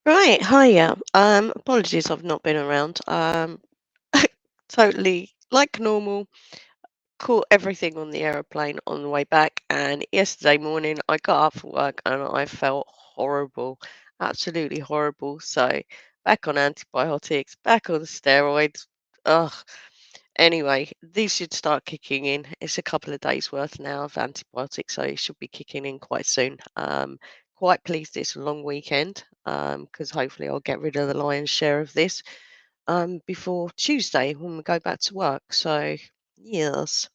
Right, hiya. Apologies I've not been around. Totally like normal, caught everything on the aeroplane on the way back, and yesterday morning I got up for work and I felt horrible, absolutely horrible. So back on antibiotics, back on steroids. Ugh. Anyway, these should start kicking in. It's a couple of days worth now of antibiotics, so it should be kicking in quite soon. Quite pleased it's a long weekend, because hopefully I'll get rid of the lion's share of this before Tuesday when we go back to work. So yes.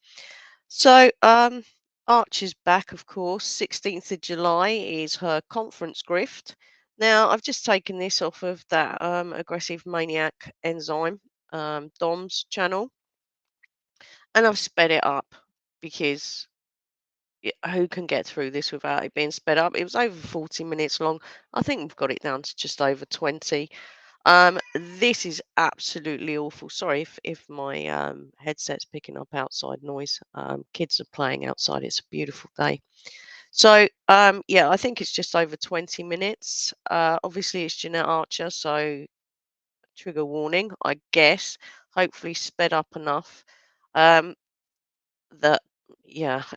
So Arch is back, of course. 16th of July is her conference Grift. Now I've just taken this off of that aggressive maniac enzyme Dom's channel, and I've sped it up because who can get through this without it being sped up? It was over 40 minutes long. I think we've got it down to just over 20. This is absolutely awful. Sorry if my headset's picking up outside noise. Kids are playing outside. It's a beautiful day. So yeah, I think it's just over 20 minutes. Obviously, it's Jeanette Archer, so trigger warning, I guess. Hopefully, sped up enough. Um, that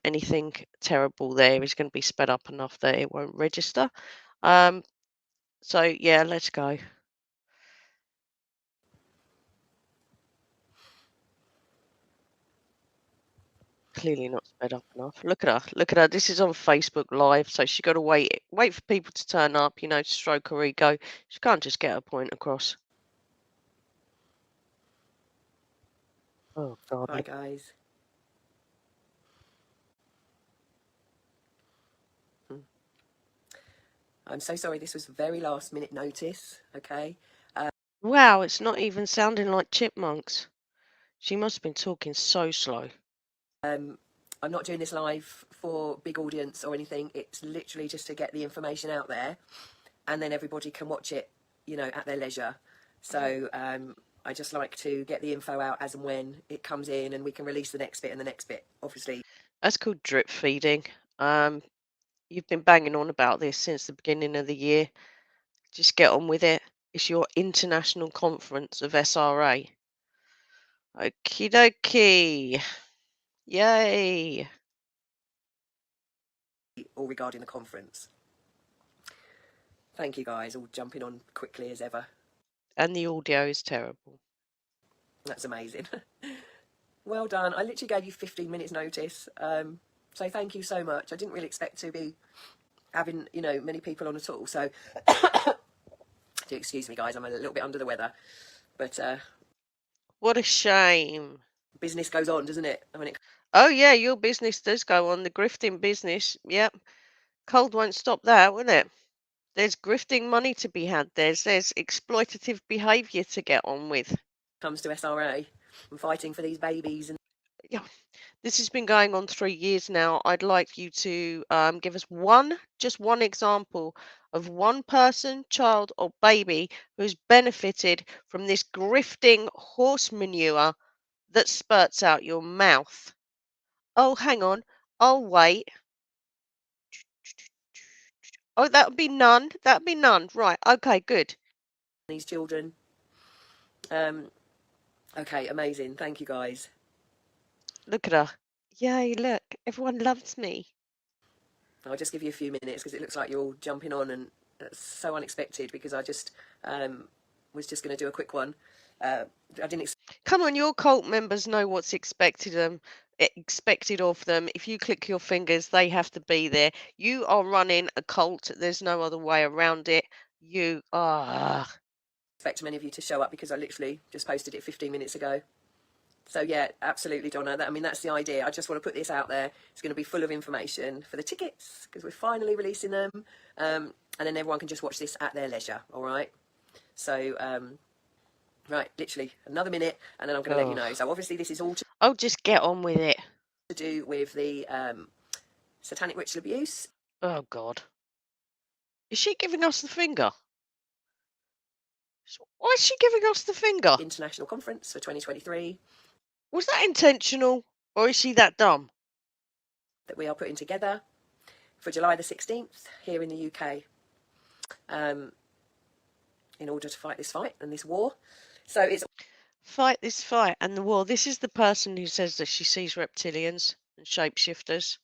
anything terrible there is going to be sped up enough that it won't register. Um, so yeah, let's go. Clearly not sped up enough. Look at her. Look at her. This is on Facebook Live, so she got to wait for people to turn up. To stroke her ego. She can't just get her point across. Oh God. Hi guys. Hmm. I'm so sorry, this was very last minute notice, okay? Wow, it's not even sounding like chipmunks. She must have been talking so slow. I'm not doing this live for big audience or anything. It's literally just to get the information out there and then everybody can watch it, at their leisure. So I just like to get the info out as and when it comes in and we can release the next bit and the next bit, obviously. That's called drip feeding. You've been banging on about this since the beginning of the year. Just get on with it. It's your international conference of SRA. Okie dokie. Yay. All regarding the conference. Thank you guys, all jumping on quickly as ever. And the audio is terrible. That's amazing. Well done. I literally gave you 15 minutes notice. So thank you so much. I didn't really expect to be having, many people on at all. So do excuse me, guys. I'm a little bit under the weather. But What a shame. business goes on, doesn't it? Oh, yeah, your business does go on. The grifting business. Yep. Cold won't stop that, will it? There's grifting money to be had. There's exploitative behaviour to get on with. comes to SRA and fighting for these babies. And Yeah. This has been going on 3 years now. I'd like you to give us just one example of one person, child, or baby who's benefited from this grifting horse manure that spurts out your mouth. Oh, hang on. I'll wait. Oh, that would be none. That would be none. Right. Okay, good. these children. Okay, amazing. Thank you, guys. Look at her. Yay, look. Everyone loves me. I'll just give you a few minutes because it looks like you're all jumping on, and that's so unexpected because I just was just going to do a quick one. I didn't. Come on, your cult members know what's expected of them. If you click your fingers, they have to be there. You are running a cult. There's no other way around it. You are. Expect many of you to show up because I literally just posted it 15 minutes ago. So yeah, absolutely, Donna. That's the idea. I just want to put this out there. It's going to be full of information for the tickets because we're finally releasing them, and then everyone can just watch this at their leisure. All right. So right, literally another minute, and then I'm going to let you know. So obviously, this is all Oh, just get on with it. to do with the satanic ritual abuse. Oh God, is she giving us the finger? Why is she giving us the finger? International conference for 2023 Was that intentional, or is she that dumb? that we are putting together for July the 16th here in the UK. in order to fight this fight and this war. So it's Fight this fight and the war. This is the person who says that she sees reptilians and shapeshifters.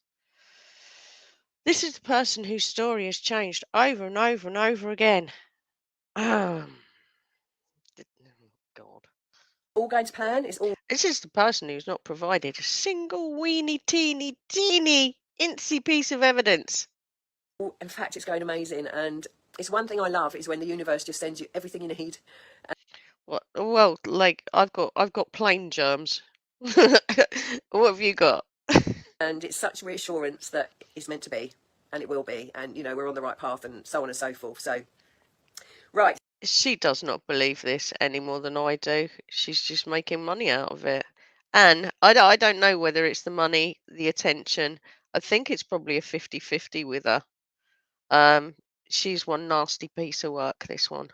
This is the person whose story has changed over and over and over again. God. all going to plan. It's all. This is the person who's not provided a single weeny teeny incy piece of evidence. In fact, it's going amazing, and it's one thing I love is when the universe just sends you everything you need. What? Well, like I've got plain germs. What have you got? And it's such reassurance that it's meant to be, and it will be, and we're on the right path, and so on and so forth. So, right. She does not believe this any more than I do. She's just making money out of it. And I don't know whether it's the money, the attention. I think it's probably a 50-50 with her. She's one nasty piece of work, this one.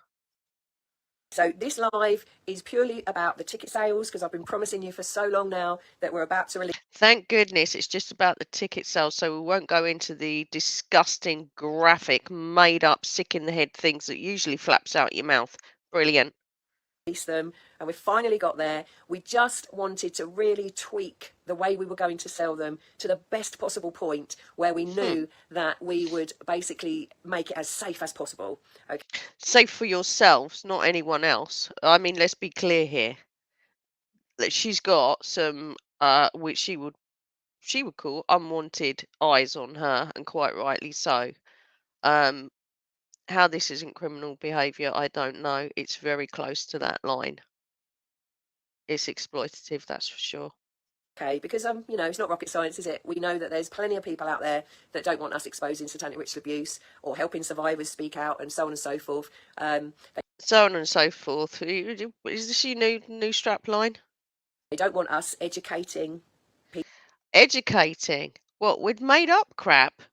So this live is purely about the ticket sales because I've been promising you for so long now that we're about to release. Thank goodness it's just about the ticket sales, so we won't go into the disgusting, graphic, made up, sick in the head things that usually flaps out your mouth. Brilliant. Them, and we finally got there. We just wanted to really tweak the way we were going to sell them to the best possible point where we knew that we would basically make it as safe as possible. Okay. Safe for yourselves, not anyone else. I mean, let's be clear here. That she's got some which she would call unwanted eyes on her, and quite rightly so. Um how this isn't criminal behaviour, I don't know. It's very close to that line. It's exploitative, that's for sure. Okay, because it's not rocket science, is it? We know that there's plenty of people out there that don't want us exposing satanic ritual abuse or helping survivors speak out and so on and so forth. So on and so forth. Is this your new strap line? They don't want us educating Educating? What, with made up crap?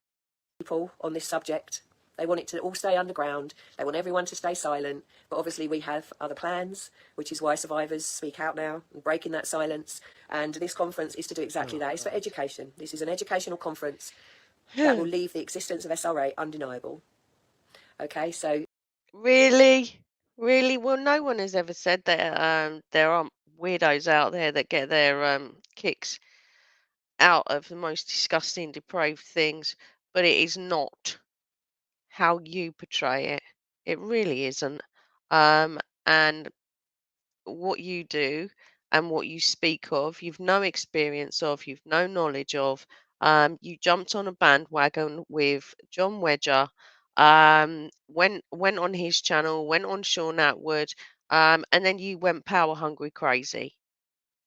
people on this subject. They want it to all stay underground. They want everyone to stay silent. But obviously we have other plans, which is why survivors speak out now and breaking that silence. And this conference is to do exactly that. It's for education. This is an educational conference that will leave the existence of SRA undeniable. Okay, so Really? Really? Well, no one has ever said that there aren't weirdos out there that get their kicks out of the most disgusting, depraved things, but it is not how you portray it. It really isn't. And what you do and what you speak of, you've no experience of, you've no knowledge of. You jumped on a bandwagon with John Wedger, went on his channel, went on Sean Atwood, and then you went power hungry crazy.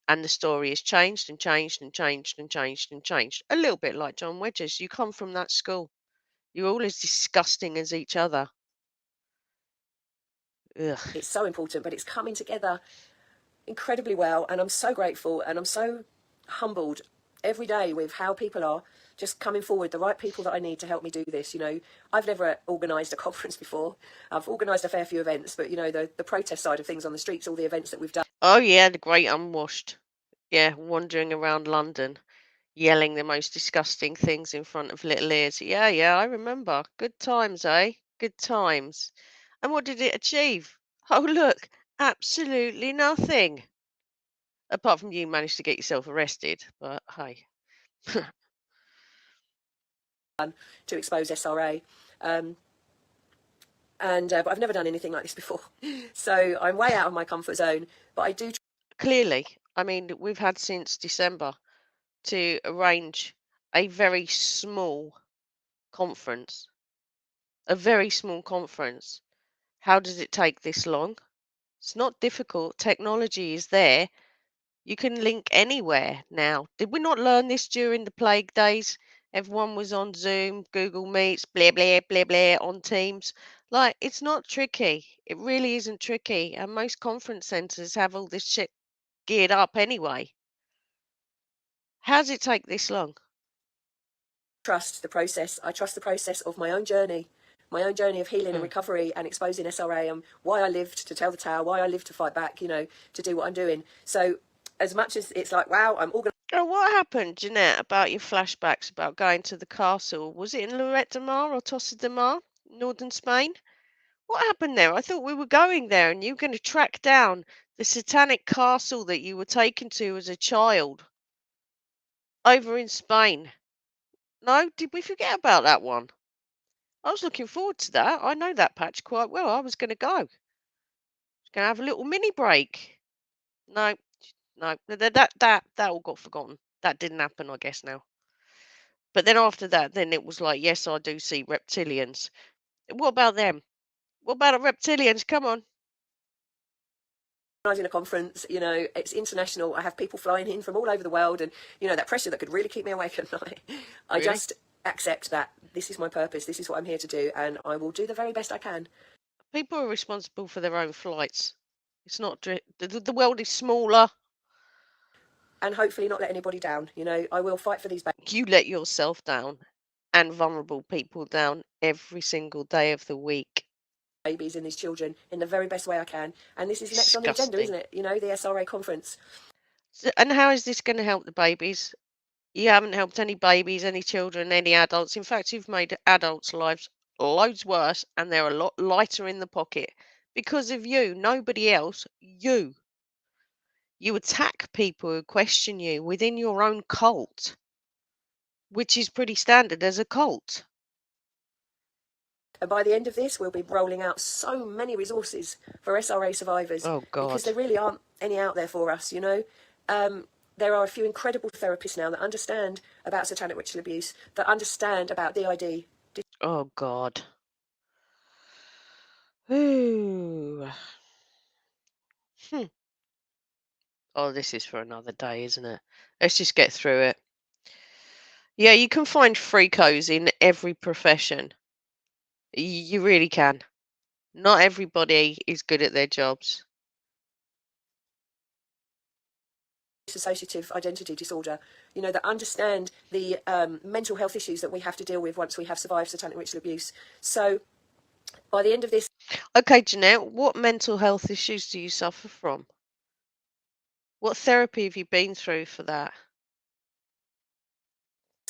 And the story has changed and changed and changed and changed and changed. A little bit like John Wedger's. You come from that school. You're all as disgusting as each other. Ugh. it's so important, but it's coming together incredibly well. And I'm so grateful and I'm so humbled every day with how people are just coming forward, the right people that I need to help me do this. I've never organised a conference before. I've organised a fair few events, but the protest side of things on the streets, all the events that we've done. Oh yeah, the great unwashed. Yeah, wandering around London, yelling the most disgusting things in front of little ears. Yeah, yeah, I remember. Good times, eh? Good times. And what did it achieve? Oh, look, absolutely nothing. Apart from you managed to get yourself arrested, but hey. To expose SRA. But I've never done anything like this before. So I'm way out of my comfort zone, but I do. Clearly, I mean, we've had since December to arrange a very small conference. A very small conference. How does it take this long? It's not difficult. Technology is there. You can link anywhere now. Did we not learn this during the plague days? Everyone was on Zoom, Google Meets, blah, blah, blah, blah, on Teams. Like, it's not tricky. It really isn't tricky. And most conference centres have all this shit geared up anyway. How does it take this long? Trust the process. I trust the process of my own journey of healing and recovery and exposing SRA and why I lived to tell the tale, why I lived to fight back, to do what I'm doing. So as much as it's like, wow, I'm organised. Oh, what happened, Jeanette, about your flashbacks about going to the castle? Was it in Lloret de Mar or Tossa de Mar, northern Spain? What happened there? I thought we were going there and you were going to track down the satanic castle that you were taken to as a child over in Spain. No, did we forget about that one? I was looking forward to that. I know that patch quite well. I was going to go. I was going to have a little mini break. No, no, that all got forgotten. That didn't happen, I guess now. But then after that, then it was like, yes, I do see reptilians. What about them? What about the reptilians? Come on. Organising a conference, it's international. I have people flying in from all over the world, and that pressure that could really keep me awake at night. I Really? just accept that this is my purpose, this is what I'm here to do, and I will do the very best I can. People are responsible for their own flights. It's not the world is smaller. And hopefully not let anybody down. I will fight for these You let yourself down and vulnerable people down every single day of the week. babies and these children in the very best way I can. And this is next on the agenda, Disgusting. isn't it? The SRA conference. And how is this going to help the babies? You haven't helped any babies, any children, any adults. In fact, you've made adults' lives loads worse and they're a lot lighter in the pocket because of you, nobody else, you. You attack people who question you within your own cult, which is pretty standard as a cult. And by the end of this, we'll be rolling out so many resources for SRA survivors. Oh, God. Because there really aren't any out there for us, there are a few incredible therapists now that understand about satanic ritual abuse, that understand about DID. Oh, God. Ooh. Oh, this is for another day, isn't it? Let's just get through it. Yeah, you can find freakos in every profession. You really can. Not everybody is good at their jobs. Dissociative identity disorder, that understand the mental health issues that we have to deal with once we have survived satanic ritual abuse. So by the end of this Okay, Jeanette, what mental health issues do you suffer from? What therapy have you been through for that?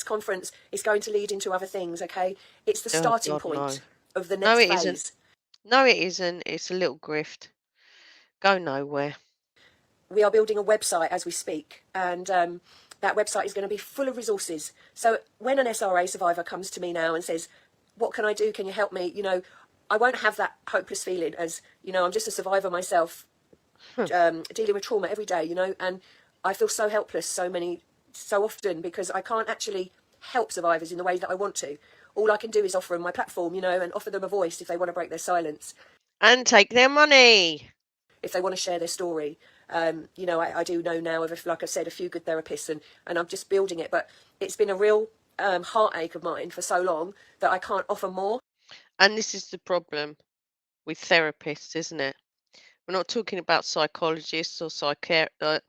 conference is going to lead into other things, okay? It's the Oh, starting God, point no. of the No, next it isn't. phase. No, it isn't. It's a little grift. Go nowhere. We are building a website as we speak, and that website is going to be full of resources. So when an SRA survivor comes to me now and says, what can I do? Can you help me? I won't have that hopeless feeling as, I'm just a survivor myself, dealing with trauma every day, and I feel so helpless so often because I can't actually help survivors in the way that I want to. All I can do is offer them my platform, and offer them a voice if they want to break their silence. And take their money. If they want to share their story. I do know now of, like I said, a few good therapists, and I'm just building it. But it's been a real heartache of mine for so long that I can't offer more. And this is the problem with therapists, isn't it? We're not talking about psychologists or psychiatrists.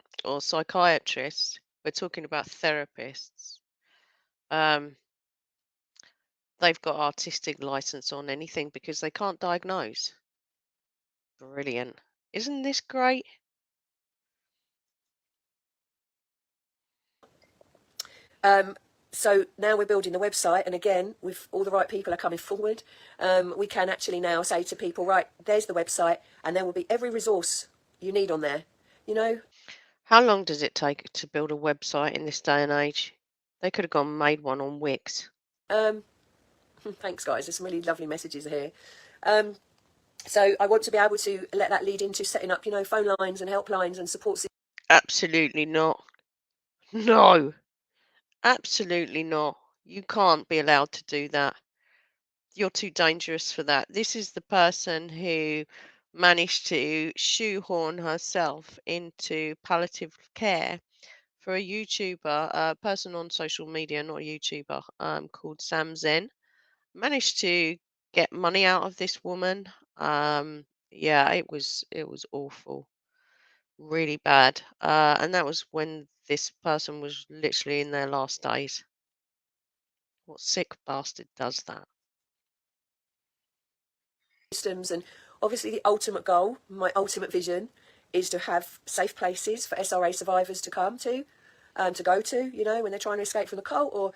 We're talking about therapists. They've got artistic license on anything because they can't diagnose. Brilliant. Isn't this great? So now we're building the website, and again, with all the right people are coming forward, we can actually now say to people, right, there's the website, and there will be every resource you need on there. How long does it take to build a website in this day and age? They could have gone and made one on Wix. Thanks, guys. There's some really lovely messages here. So I want to be able to let that lead into setting up, phone lines and helplines and support systems. Absolutely not. No. Absolutely not. You can't be allowed to do that. You're too dangerous for that. This is the person who managed to shoehorn herself into palliative care for a YouTuber, a person on social media, not a YouTuber, called Sam Zen. Managed to get money out of this woman. Yeah, it was awful, really bad. And that was when this person was literally in their last days. What sick bastard does that? And obviously the ultimate goal, my ultimate vision, is to have safe places for SRA survivors to come to go to, when they're trying to escape from the cult. Or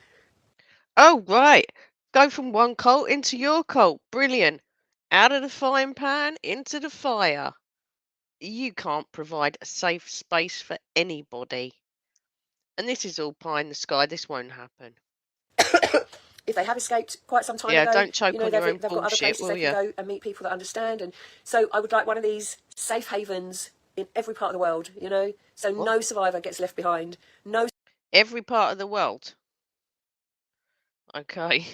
Oh, right. Go from one cult into your cult. Brilliant. Out of the frying pan into the fire. You can't provide a safe space for anybody. And this is all pie in the sky. This won't happen. If they have escaped quite some time Yeah, ago, don't choke on your own they've got other bullshit, places they will can you? go and meet people that understand. And so I would like one of these safe havens in every part of the world, so What? no survivor gets left behind. No Every part of the world. Okay.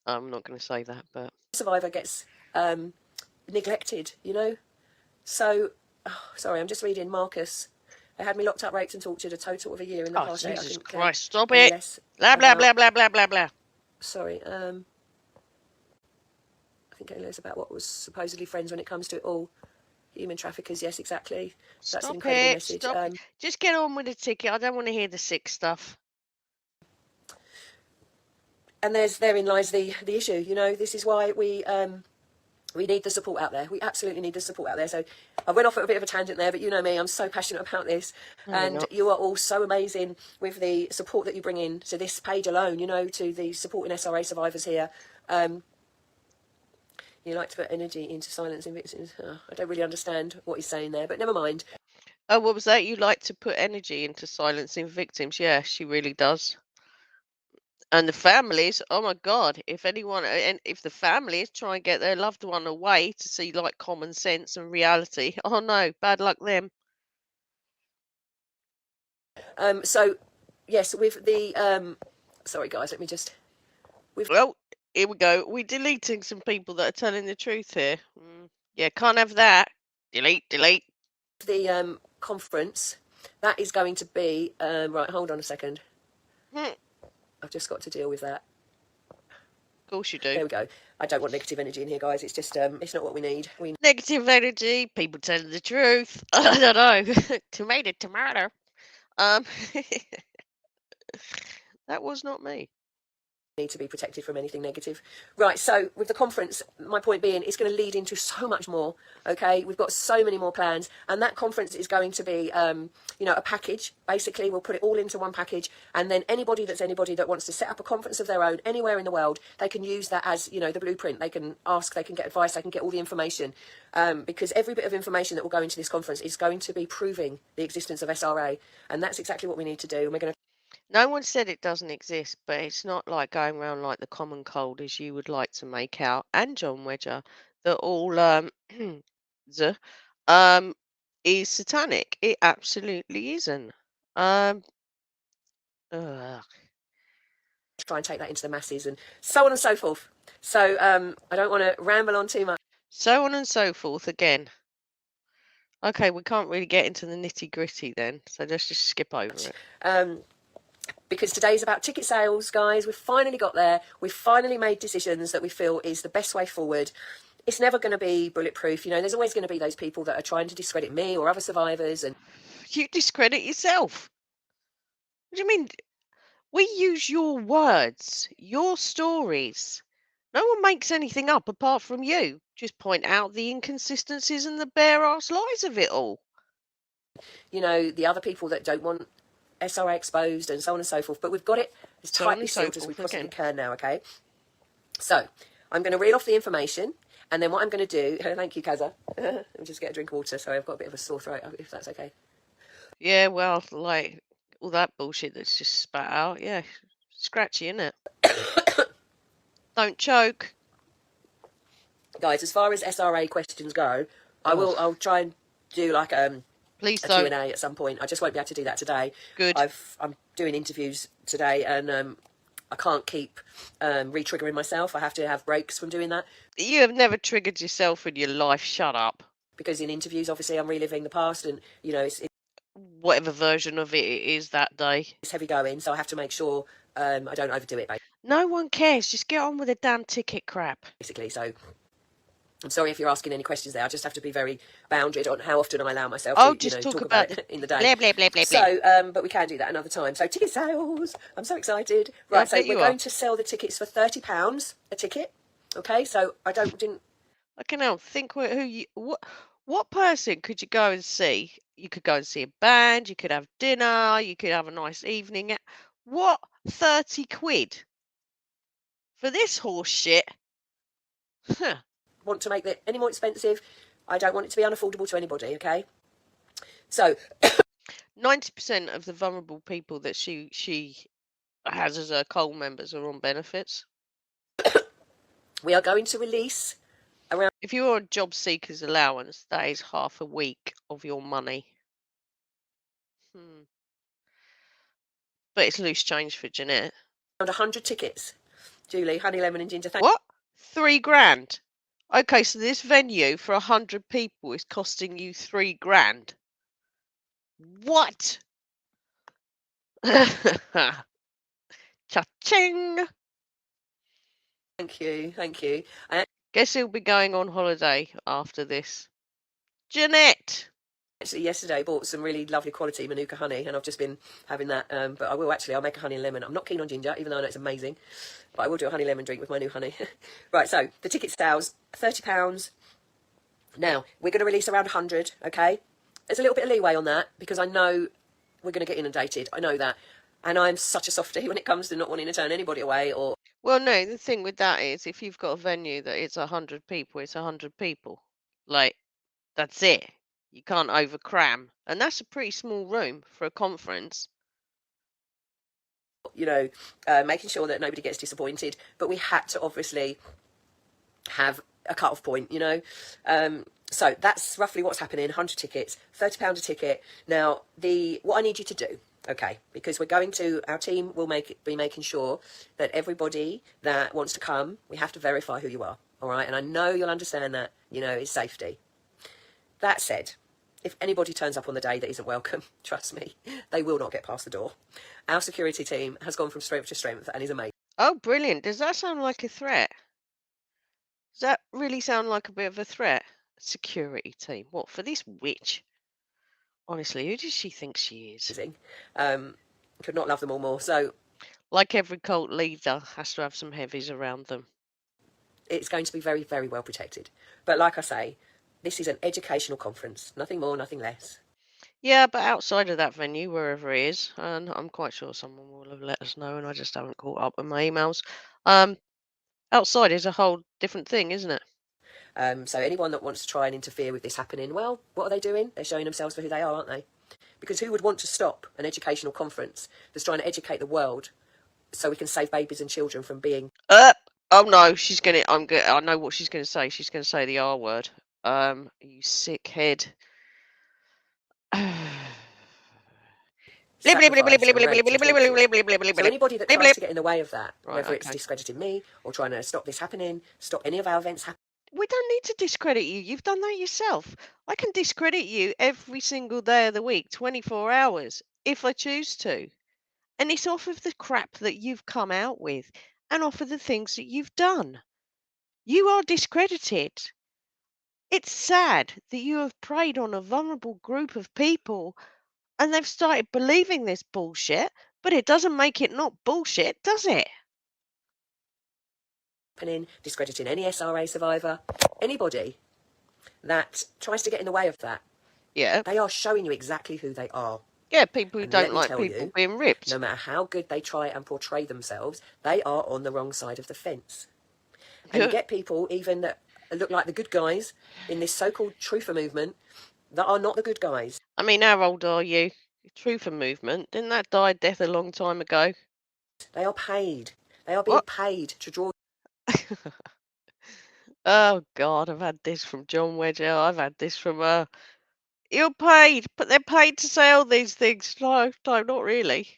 I'm not going to say that, but survivor gets neglected, So, sorry, I'm just reading Marcus. They had me locked up, raped and tortured a total of a year in the past 8. I Jesus couldn't care Christ, stop any it! less Blah blah blah about. blah blah blah blah. Sorry, I think any less about what was supposedly friends when it comes to it all. Human traffickers, yes, exactly. That's an incredible message. Stop it. Just get on with the ticket. I don't want to hear the sick stuff. And therein lies the issue. This is why we need the support out there. We absolutely need the support out there. So I went off at a bit of a tangent there, but you know me, I'm so passionate about this. No, and you are all so amazing with the support that you bring in to this page alone, to the supporting SRA survivors here. You like to put energy into silencing victims. Oh, I don't really understand what he's saying there, but never mind. Oh, what was that? You like to put energy into silencing victims? Yeah, she really does. And the families, oh my God, if anyone, and if the families try and get their loved one away to see like common sense and reality, oh no, bad luck them. So, yes, with the sorry guys, let me just. Well, here we go. We're deleting some people that are telling the truth here. Yeah, can't have that. Delete. The conference that is going to be right. Hold on a second. I've just got to deal with that. Of course you do. There we go. I don't want negative energy in here, guys. It's just it's not what we need. Negative energy, people telling the truth. I don't know. Tomato. That was not me. Need to be protected from anything negative. Right, so with the conference, my point being, it's going to lead into so much more, okay? We've got so many more plans, and that conference is going to be, a package. Basically, we'll put it all into one package, and then anybody that wants to set up a conference of their own anywhere in the world, they can use that as, the blueprint. They can ask, they can get advice, they can get all the information, because every bit of information that will go into this conference is going to be proving the existence of SRA, and that's exactly what we need to do, and we're going to. No one said it doesn't exist, but it's not like going around like the common cold as you would like to make out, and John Wedger, that all the is satanic. It absolutely isn't. Ugh. Try and take that into the masses and so on and so forth. So I don't want to ramble on too much. So on and so forth again. Okay, we can't really get into the nitty gritty then, so let's just skip over it. Because today's about ticket sales, guys. We've finally got there. We've finally made decisions that we feel is the best way forward. It's never going to be bulletproof. There's always going to be those people that are trying to discredit me or other survivors. And you discredit yourself. What do you mean? We use your words, your stories. No one makes anything up apart from you. Just point out the inconsistencies and the bare-ass lies of it all. The other people that don't want SRA exposed and so on and so forth. But we've got it as tightly sealed as we possibly can now, okay? So I'm going to reel off the information. And then what I'm going to do, thank you, Kaza. Let me just get a drink of water. Sorry, I've got a bit of a sore throat, if that's okay. Yeah, well, like all that bullshit that's just spat out. Yeah, scratchy, innit? Don't choke. Guys, as far as SRA questions go, I'll try and do like Please a don't. Q&A at some point. I just won't be able to do that today. Good. I'm doing interviews today, and I can't keep re-triggering myself. I have to have breaks from doing that. You have never triggered yourself in your life. Shut up. Because in interviews, obviously, I'm reliving the past, and it's whatever version of it is that day. It's heavy going, so I have to make sure I don't overdo it. No one cares. Just get on with the damn ticket crap. Basically, so I'm sorry if you're asking any questions there. I just have to be very bounded on how often I allow myself to talk about it in the day. Blah, blah, blah. So, but we can do that another time. So ticket sales. I'm so excited. Right, so we're going to sell the tickets for £30 a ticket. Okay, so I didn't. Okay, now think what person could you go and see? You could go and see a band. You could have dinner. You could have a nice evening. What 30 quid for this horse shit? Huh. want to make it any more expensive. I don't want it to be unaffordable to anybody, okay? So 90% of the vulnerable people that she has as her coal members are on benefits. we are going to release around... If you're on job seekers allowance, that is half a week of your money. But it's loose change for Jeanette. around 100 tickets. Julie, honey, lemon and ginger. What? $3,000? Okay, so this venue for 100 people is costing you $3,000. What? Cha-ching! Thank you, thank you. Guess who'll be going on holiday after this? Jeanette! Actually, yesterday I bought some really lovely quality Manuka honey, and I've just been having that. But I'll make a honey and lemon. I'm not keen on ginger, even though I know it's amazing. But I will do a honey lemon drink with my new honey. Right, so the ticket sales, £30. Now, we're going to release around 100, okay? There's a little bit of leeway on that, because I know we're going to get inundated. I know that. And I'm such a softie when it comes to not wanting to turn anybody away or... Well, no, the thing with that is if you've got a venue that it's 100 people, it's 100 people. Like, that's it. You can't overcram. And that's a pretty small room for a conference. You know, making sure that nobody gets disappointed. But we had to obviously have a cut-off point, you know. So that's roughly what's happening. 100 tickets, £30 a ticket. Now, what I need you to do, okay, because our team will be making sure that everybody that wants to come, we have to verify who you are, all right? And I know you'll understand that, you know, it's safety. That said, if anybody turns up on the day that isn't welcome, trust me, they will not get past the door. Our security team has gone from strength to strength and is amazing. Oh, brilliant. Does that sound like a threat? Does that really sound like a bit of a threat? Security team. What, for this witch? Honestly, who does she think she is? Could not love them all more. So, like every cult leader has to have some heavies around them. It's going to be very, very well protected. But like I say, this is an educational conference. Nothing more, nothing less. Yeah, but outside of that venue, wherever it is, and I'm quite sure someone will have let us know, and I just haven't caught up with my emails. Outside is a whole different thing, isn't it? So anyone that wants to try and interfere with this happening, well, what are they doing? They're showing themselves for who they are, aren't they? Because who would want to stop an educational conference that's trying to educate the world so we can save babies and children from being... Oh no, I know what she's gonna say. She's gonna say the R word. You sick head. So anybody that tries to get in the way of that, whether it's discrediting me or trying to stop this happening, stop any of our events happening... We don't need to discredit you. You've done that yourself. I can discredit you every single day of the week, 24 hours, if I choose to. And it's off of the crap that you've come out with and off of the things that you've done. You are discredited. It's sad that you have preyed on a vulnerable group of people and they've started believing this bullshit, but it doesn't make it not bullshit, does it? Discrediting any SRA survivor, anybody that tries to get in the way of that. Yeah. They are showing you exactly who they are. Yeah, people who don't like people being ripped. No matter how good they try and portray themselves, they are on the wrong side of the fence. And you get people even that look like the good guys in this so-called truther movement that are not the good guys. I mean, how old are you? Truther movement, didn't that die a death a long time ago? They are paid. They are being paid to draw... Oh God, I've had this from John Wedger. I've had this from you're paid, but they're paid to say all these things. No, not really.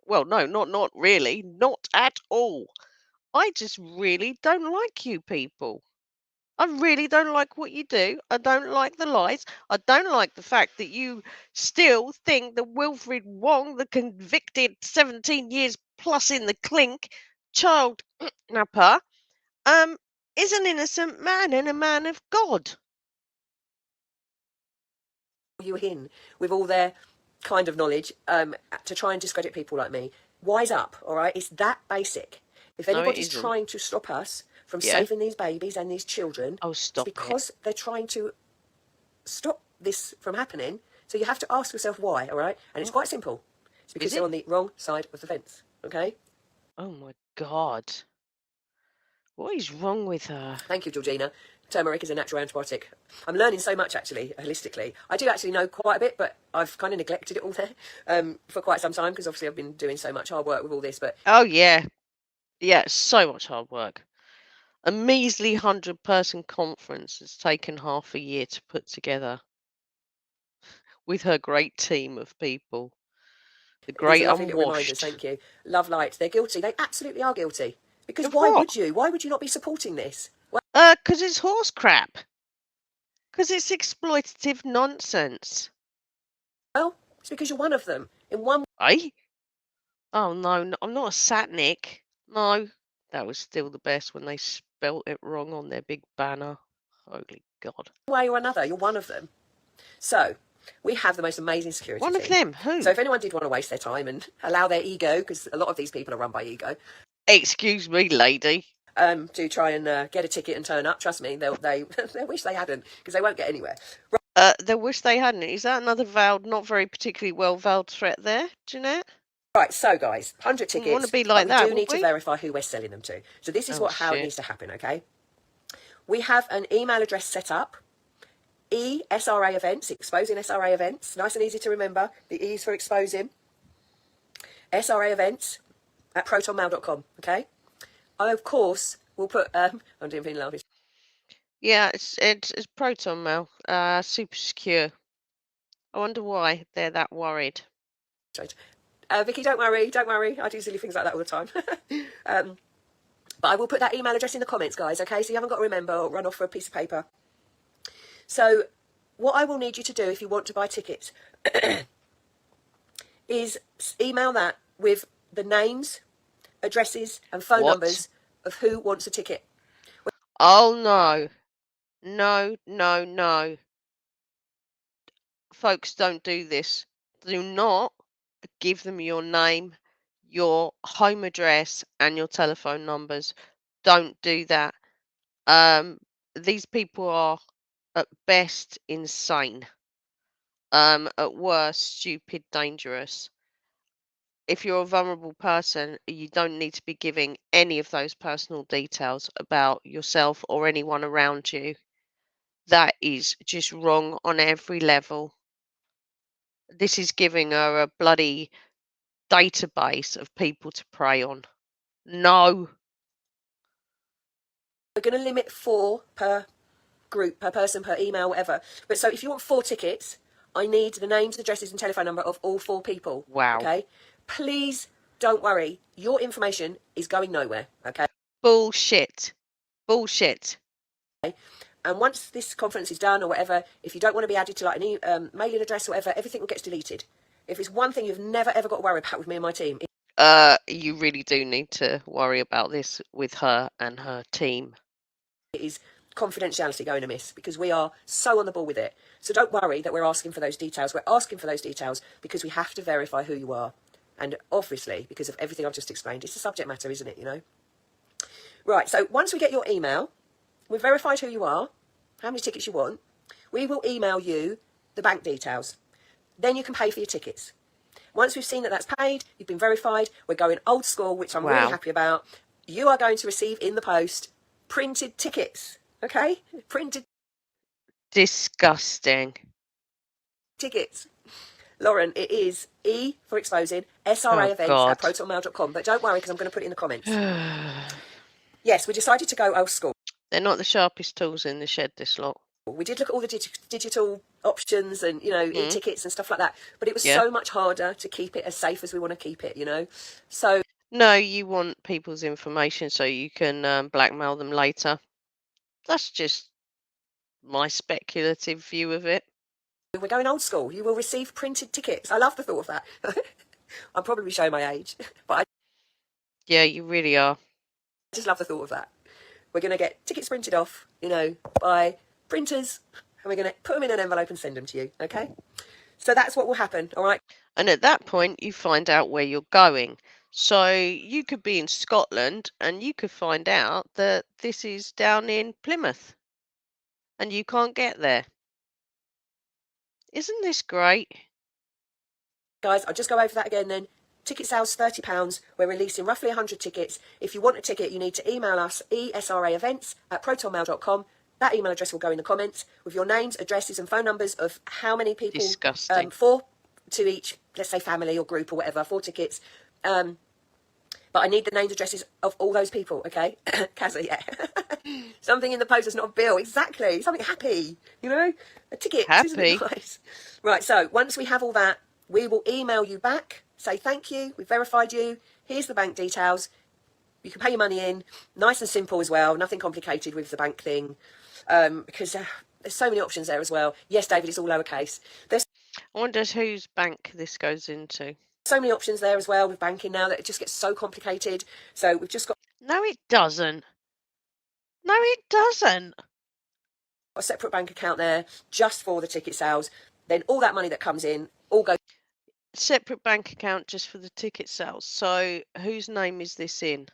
Well, no, not really, not at all. I just really don't like you people. I really don't like what you do. I don't like the lies. I don't like the fact that you still think that Wilfred Wong, the convicted 17 years plus in the clink child napper, is an innocent man and a man of God. You in with all their kind of knowledge to try and discredit people like me. Wise up, all right? It's that basic. If anybody's trying to stop us from saving these babies and these children, it's because they're trying to stop this from happening. So you have to ask yourself why, all right? And it's quite simple. It's because they're on the wrong side of the fence, okay? Oh my God. What is wrong with her? Thank you, Georgina. turmeric is a natural antibiotic. I'm learning so much, actually, holistically. I do actually know quite a bit, but I've kind of neglected it all there for quite some time, because obviously I've been doing so much hard work with all this. But Oh, yeah. Yeah, so much hard work. A measly 100-person conference has taken half a year to put together with her great team of people. The these great are lovely little reminders, unwashed. thank you. Love light, they're guilty. They absolutely are guilty. Because Of why what? would you? Why would you not be supporting this? 'Cause it's horse crap. 'Cause it's exploitative nonsense. Well, it's because you're one of them. In one Eh? Oh, no, I'm not a satnic. No. That was still the best when they spelt it wrong on their big banner. Holy God. way or another, you're one of them. So, we have the most amazing security One of team. them? Who? So if anyone did want to waste their time and allow their ego, because a lot of these people are run by ego, Excuse me, lady. to try and get a ticket and turn up, trust me, they wish they hadn't, because they won't get anywhere. They wish they hadn't. Is that another veiled, not very particularly well veiled threat there, Jeanette? Right, so guys, 100 Wouldn't want tickets, to be but like we that, do would need to we? verify who we're selling them to. So this is Oh, how it shit. needs to happen, okay? We have an email address set up, SRA events, exposing SRA events, nice and easy to remember, the E is for exposing, SRA events at protonmail.com, okay? I, of course, will put, I'm doing being loud. Yeah, it's Proton Mail. Super secure. I wonder why they're that worried. Vicky, don't worry. I do silly things like that all the time. But I will put that email address in the comments, guys, okay? So you haven't got to remember or run off for a piece of paper. So what I will need you to do if you want to buy tickets is email that with the names, addresses and phone What? numbers of who wants a ticket. Oh, no. No, no, no. Folks, don't do this. Do not give them your name, your home address, and your telephone numbers. Don't do that. These people are at best insane. At worst, stupid, dangerous. If you're a vulnerable person, you don't need to be giving any of those personal details about yourself or anyone around you. That is just wrong on every level. This is giving her a bloody database of people to prey on. No. We're going to limit 4 per group, per person, per email, whatever. But so if you want 4 tickets, I need the names, addresses and telephone number of all 4 people. Wow. Okay? Please don't worry. Your information is going nowhere. Okay? Bullshit. Bullshit. And once this conference is done or whatever, if you don't want to be added to like an mailing address or whatever, everything gets deleted. If it's one thing you've never ever got to worry about with me and my team, You really do need to worry about this with her and her team. it is confidentiality going amiss, because we are so on the ball with it. So don't worry that we're asking for those details. We're asking for those details because we have to verify who you are. And obviously, because of everything I've just explained, it's a subject matter, isn't it, you know? Right, so once we get your email, we've verified who you are, how many tickets you want, we will email you the bank details. Then you can pay for your tickets. Once we've seen that that's paid, you've been verified, we're going old school, which I'm really happy about. You are going to receive in the post printed tickets, okay? Printed Disgusting. tickets. Lauren, it is E for exposing, SRA events at protonmail.com. But don't worry, because I'm going to put it in the comments. Yes, we decided to go old school. They're not the sharpest tools in the shed, this lot. We did look at all the digital options and, you know, e-tickets and stuff like that. But it was so much harder to keep it as safe as we want to keep it, you know. So no, you want people's information so you can blackmail them later. That's just my speculative view of it. we're going old school. You will receive printed tickets. I love the thought of that. I'm probably showing my age, but Yeah, you really are. I just love the thought of that. We're going to get tickets printed off, you know, by printers, and we're going to put them in an envelope and send them to you, okay? So that's what will happen, all right? And at that point, you find out where you're going. So you could be in Scotland and you could find out that this is down in Plymouth and you can't get there. Isn't this great? Guys, I'll just go over that again then. Ticket sales £30. We're releasing roughly 100 tickets. If you want a ticket, you need to email us esraevents@protonmail.com. That email address will go in the comments with your names, addresses, and phone numbers of how many people. Disgusting. 4 to each, let's say family or group or whatever, 4 tickets. But I need the names, addresses of all those people, okay? Kazza, yeah. Something in the post that's not a bill, exactly. Something happy, you know? A ticket, isn't Happy. it nice? Right, so once we have all that, we will email you back, say thank you, we've verified you, here's the bank details. You can pay your money in, nice and simple as well, nothing complicated with the bank thing, because there's so many options there as well. Yes, David, it's all lowercase. There's I wonder whose bank this goes into. so many options there as well with banking now that it just gets so complicated. So we've just got No, it doesn't. No, it doesn't. a separate bank account there just for the ticket sales. Then all that money that comes in all goes Separate bank account just for the ticket sales. So whose name is this in?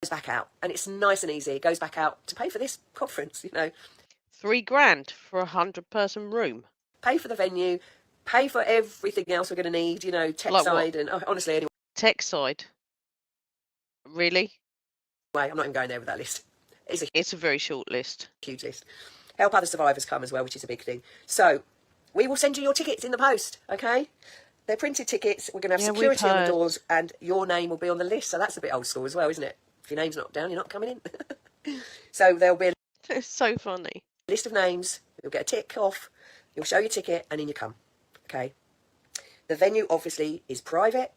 back out, and it's nice and easy. It goes back out to pay for this conference, you know. $3,000 for a 100-person room. Pay for the venue, pay for everything else we're going to need, you know, tech Like side, and honestly, anyway, Tech side. Really? I'm not even going there with that list. It's a very short list. Huge list. Help other survivors come as well, which is a big thing. So we will send you your tickets in the post, okay? They're printed tickets. We're going to have security on the doors, and your name will be on the list. So that's a bit old school as well, isn't it? If your name's not down, you're not coming in. So there'll be a It's so funny. list of names. You'll get a tick off. You'll show your ticket, and in you come. Okay. The venue obviously is private.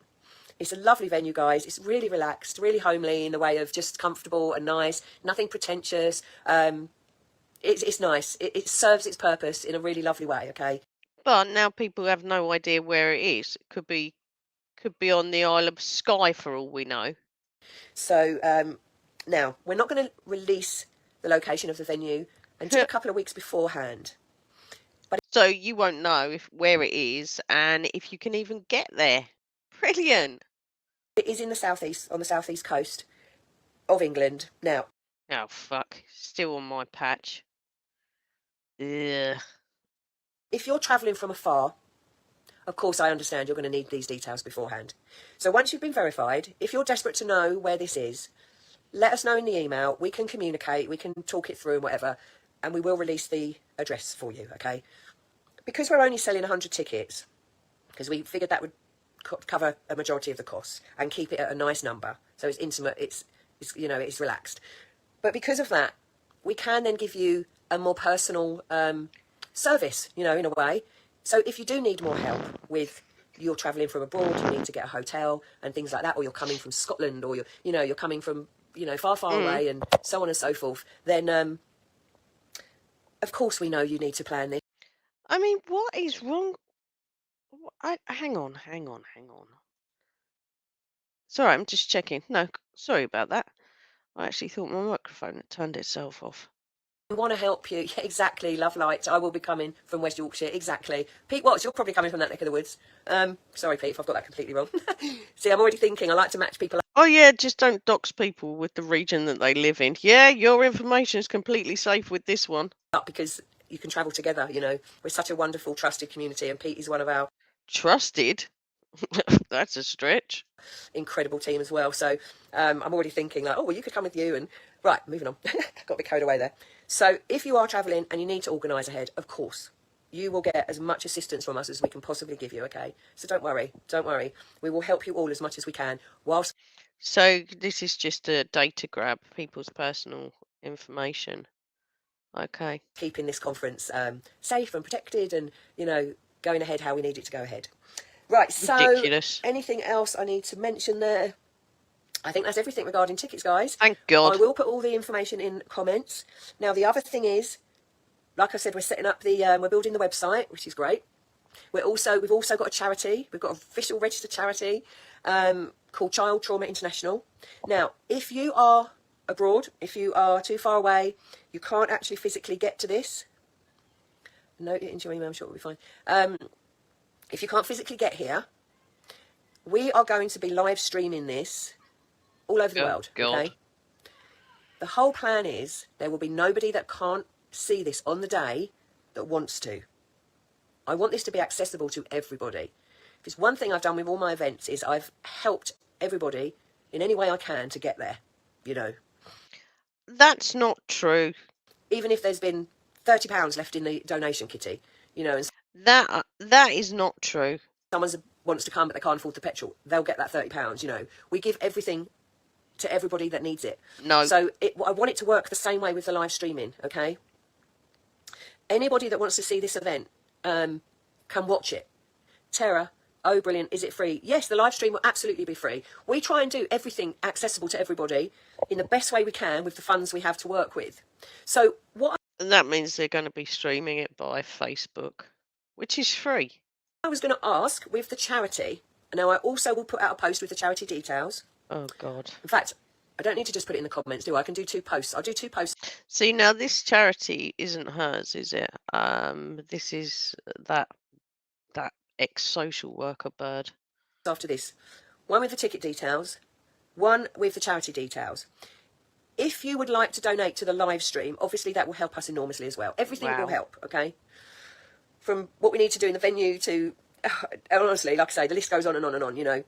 It's a lovely venue, guys. It's really relaxed, really homely in the way of just comfortable and nice. Nothing pretentious. It's nice. It serves its purpose in a really lovely way. Okay. But now people have no idea where it is. It could be on the Isle of Skye for all we know. So now we're not going to release the location of the venue until a couple of weeks beforehand. So you won't know where it is and if you can even get there. Brilliant. It is in the southeast, on the southeast coast of England. Now, oh fuck, still on my patch. Ugh. If you're travelling from afar, of course I understand you're going to need these details beforehand. So once you've been verified, if you're desperate to know where this is, let us know in the email. We can communicate, we can talk it through and whatever, and we will release the address for you, okay? Because we're only selling 100 tickets, because we figured that would cover a majority of the costs and keep it at a nice number. So it's intimate, it's you know, it's relaxed. But because of that, we can then give you a more personal service, you know, in a way. So if you do need more help with you're travelling from abroad, you need to get a hotel and things like that, or you're coming from Scotland, or you're coming from, far, far away, and so on and so forth, then of course we know you need to plan this. I mean, what is wrong? Hang on. Sorry, I'm just checking. No, sorry about that. I actually thought my microphone had turned itself off. We want to help you. Yeah, exactly. Love light. I will be coming from West Yorkshire. Exactly. Pete Watts, you're probably coming from that neck of the woods. Sorry, Pete, if I've got that completely wrong. See, I'm already thinking I like to match people up. Oh, yeah, just don't dox people with the region that they live in. Yeah, your information is completely safe with this one. Because you can travel together, We're such a wonderful, trusted community, and Pete is one of our... Trusted? That's a stretch. Incredible team as well. So I'm already thinking like, oh, well, you could come with you. And right, moving on. Got a bit carried away there. So if you are travelling and you need to organise ahead, of course, you will get as much assistance from us as we can possibly give you, okay? So don't worry. We will help you all as much as we can whilst... So this is just a data grab, people's personal information. Okay. Keeping this conference safe and protected and, going ahead how we need it to go ahead. Right, so ridiculous. Anything else I need to mention there? I think that's everything regarding tickets, guys. Thank God. I will put all the information in comments. Now, the other thing is, like I said, we're setting up we're building the website, which is great. We've also got a charity. We've got an official registered charity called Child Trauma International. Now, if you are abroad, if you are too far away, you can't actually physically get to this. Note it into your email, I'm sure it'll be fine. If you can't physically get here, we are going to be live streaming this all over the world. God. Okay. The whole plan is there will be nobody that can't see this on the day that wants to. I want this to be accessible to everybody. Because one thing I've done with all my events is I've helped everybody in any way I can to get there, That's not true. even if there's been £30 left in the donation kitty, you know, and That is not true. someone wants to come but they can't afford the petrol, they'll get that £30. You know, we give everything to everybody that needs it. No. So I want it to work the same way with the live streaming. Okay. Anybody that wants to see this event can watch it. Tara, oh brilliant, is it free? Yes, the live stream will absolutely be free. We try and do everything accessible to everybody in the best way we can with the funds we have to work with. So what And that means they're going to be streaming it by Facebook, which is free. I was going to ask with the charity, now I also will put out a post with the charity details. Oh, God. In fact, I don't need to just put it in the comments, do I? I can do 2 posts. I'll do 2 posts. See, now this charity isn't hers, is it? This is that ex-social worker bird. After this. One with the ticket details, one with the charity details. If you would like to donate to the live stream, obviously that will help us enormously as well. Everything will help, okay? From what we need to do in the venue to, honestly, like I say, the list goes on and on and on, you know.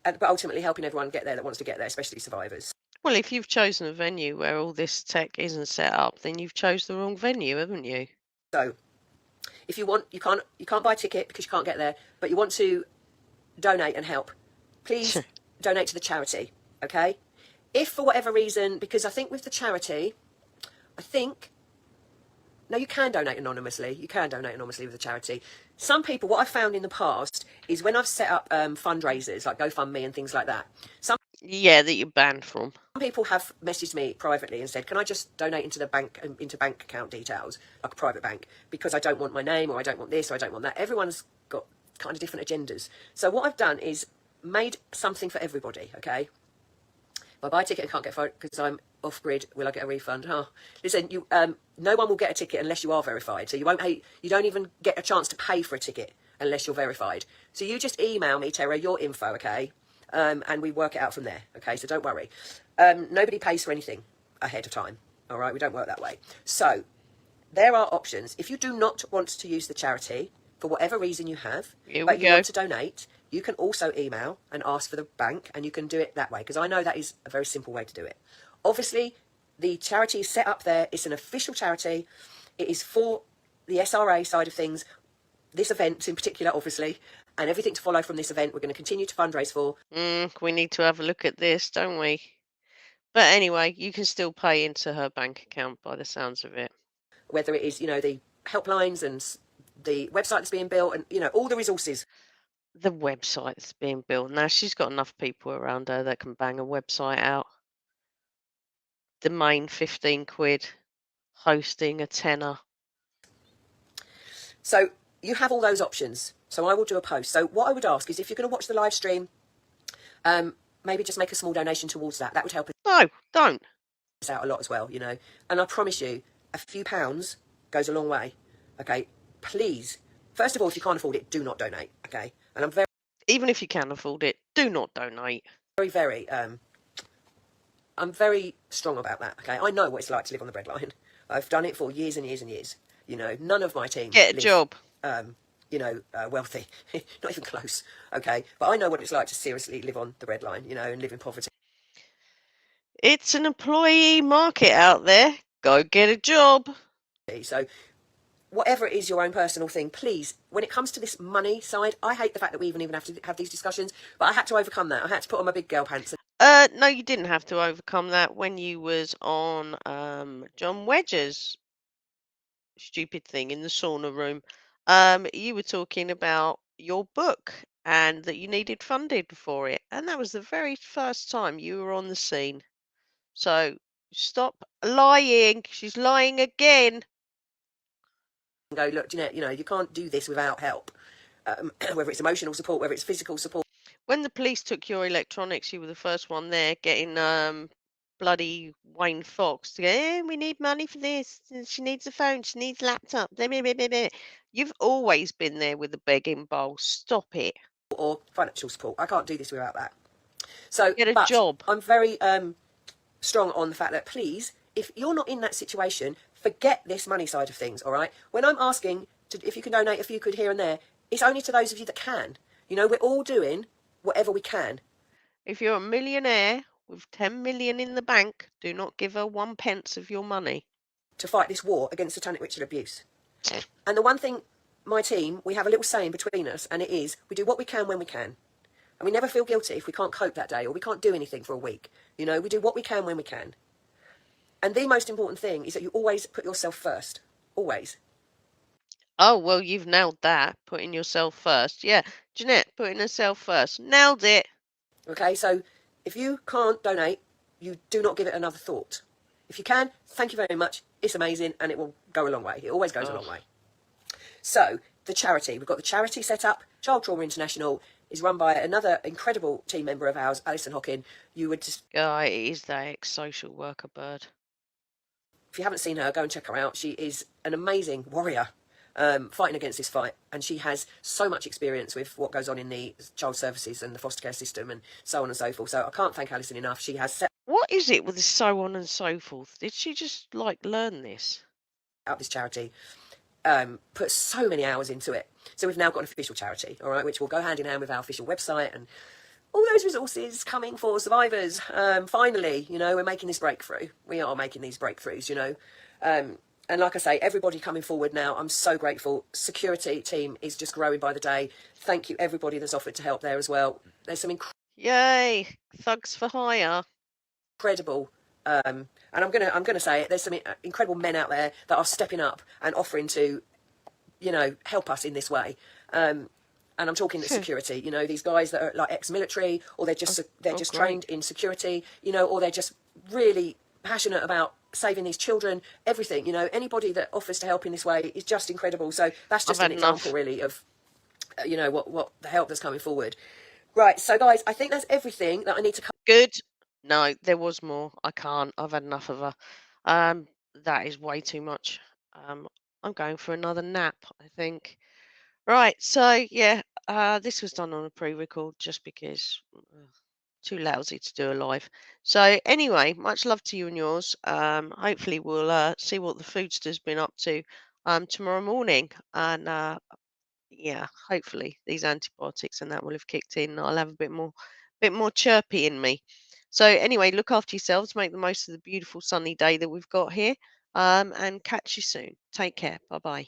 But ultimately helping everyone get there that wants to get there, especially survivors. Well, if you've chosen a venue where all this tech isn't set up, then you've chose the wrong venue, haven't you? So, if you want, you can't buy a ticket because you can't get there, but you want to donate and help, please donate to the charity, okay? If for whatever reason, because I think with the charity, no, you can donate anonymously. You can donate anonymously with the charity. Some people, what I've found in the past is when I've set up fundraisers like GoFundMe and things like that, Yeah, that you're banned from. some people have messaged me privately and said, can I just donate into the bank, into bank account details, like a private bank, because I don't want my name, or I don't want this, or I don't want that. Everyone's got kind of different agendas. So what I've done is made something for everybody, okay? If I buy a ticket and can't get it because I'm off grid, will I get a refund? Oh, listen, no one will get a ticket unless you are verified. So you don't even get a chance to pay for a ticket unless you're verified. So you just email me, Tara, your info, okay? And we work it out from there, okay? So don't worry. Nobody pays for anything ahead of time, all right? We don't work that way. So there are options. If you do not want to use the charity for whatever reason you have, but you want to donate, you can also email and ask for the bank, and you can do it that way, because I know that is a very simple way to do it. Obviously, the charity is set up there. It's an official charity. It is for the SRA side of things, this event in particular, obviously, and everything to follow from this event we're going to continue to fundraise for. We need to have a look at this, don't we? But anyway, you can still pay into her bank account by the sounds of it. Whether it is, you know, the helplines and the website that's being built and, you know, all the resources. The website that's being built. Now, she's got enough people around her that can bang a website out. The main 15 quid, hosting a tenner. So you have all those options. So I will do a post. So what I would ask is, if you're going to watch the live stream, maybe just make a small donation towards that. That would help us. No, don't. Out a lot as well, you know. And I promise you, a few pounds goes a long way. Okay, please. First of all, if you can't afford it, do not donate. Okay, and I'm very, even if you can afford it, do not donate. I'm very strong about that. Okay, I know what it's like to live on the breadline. I've done it for years and years and years. You know, none of my team get a job. You know, wealthy, not even close. Okay, but I know what it's like to seriously live on the breadline. You know, and live in poverty. It's an employee market out there. Go get a job. So whatever it is, your own personal thing, please, when it comes to this money side, I hate the fact that we even have to have these discussions, but I had to overcome that. I had to put on my big girl pants. No, you didn't have to overcome that when you was on John Wedger's stupid thing in the sauna room. You were talking about your book and that you needed funded for it, and that was the very first time you were on the scene. So stop lying. She's lying again. Go, look, Jeanette, you know, you can't do this without help. Whether it's emotional support, whether it's physical support. When the police took your electronics, you were the first one there getting bloody Wayne Fox to go, we need money for this. She needs a phone. She needs a laptop. You've always been there with the begging bowl. Stop it. Or financial support. I can't do this without that. So get a job. I'm very strong on the fact that, please, if you're not in that situation, forget this money side of things, all right? When I'm asking if you can donate a few quid here and there, it's only to those of you that can. You know, we're all doing whatever we can. If you're a millionaire with 10 million in the bank, do not give her 1 pence of your money. to fight this war against satanic ritual abuse. And the one thing, my team, we have a little saying between us, and it is, we do what we can when we can. And we never feel guilty if we can't cope that day or we can't do anything for a week. You know, we do what we can when we can. And the most important thing is that you always put yourself first. Always. Oh, well, you've nailed that. Putting yourself first. Yeah. Jeanette, putting herself first. Nailed it. Okay, so if you can't donate, you do not give it another thought. If you can, thank you very much. It's amazing and it will go a long way. It always goes a long way. So, the charity. We've got the charity set up. Child Trauma International is run by another incredible team member of ours, Alison Hockin. You would just... Guy is that ex-social worker bird. If you haven't seen her, go and check her out. She is an amazing warrior. Fighting against this fight, and she has so much experience with what goes on in the child services and the foster care system and so on and so forth. So I can't thank Alison enough. She has set What is it with the so on and so forth? Did she just like learn this? up this charity, put so many hours into it. So we've now got an official charity, all right, which will go hand in hand with our official website and all those resources coming for survivors. Finally, you know, we're making this breakthrough. We are making these breakthroughs, you know. And like I say, everybody coming forward now, I'm so grateful. Security team is just growing by the day. Thank you, everybody that's offered to help there as well. There's some Yay! Thugs for hire. incredible, and I'm gonna say it. There's some incredible men out there that are stepping up and offering to, you know, help us in this way. And I'm talking security. You know, these guys that are like ex-military, or they're just trained in security. You know, or they're just really passionate about saving these children, everything, you know, anybody that offers to help in this way is just incredible. So that's just an example really of, you know, what the help that's coming forward. Right, so guys, I think that's everything that I need to cover. Good. No, there was more. I can't. I've had enough of her. That is way too much. I'm going for another nap, I think. Right, so yeah, this was done on a pre-record just because too lousy to do a live. So anyway, much love to you and yours. Hopefully we'll see what the foodster's been up to tomorrow morning, and yeah, hopefully these antibiotics and that will have kicked in. And I'll have a bit more chirpy in me. So anyway, look after yourselves. Make the most of the beautiful sunny day that we've got here, and catch you soon. Take care. Bye bye.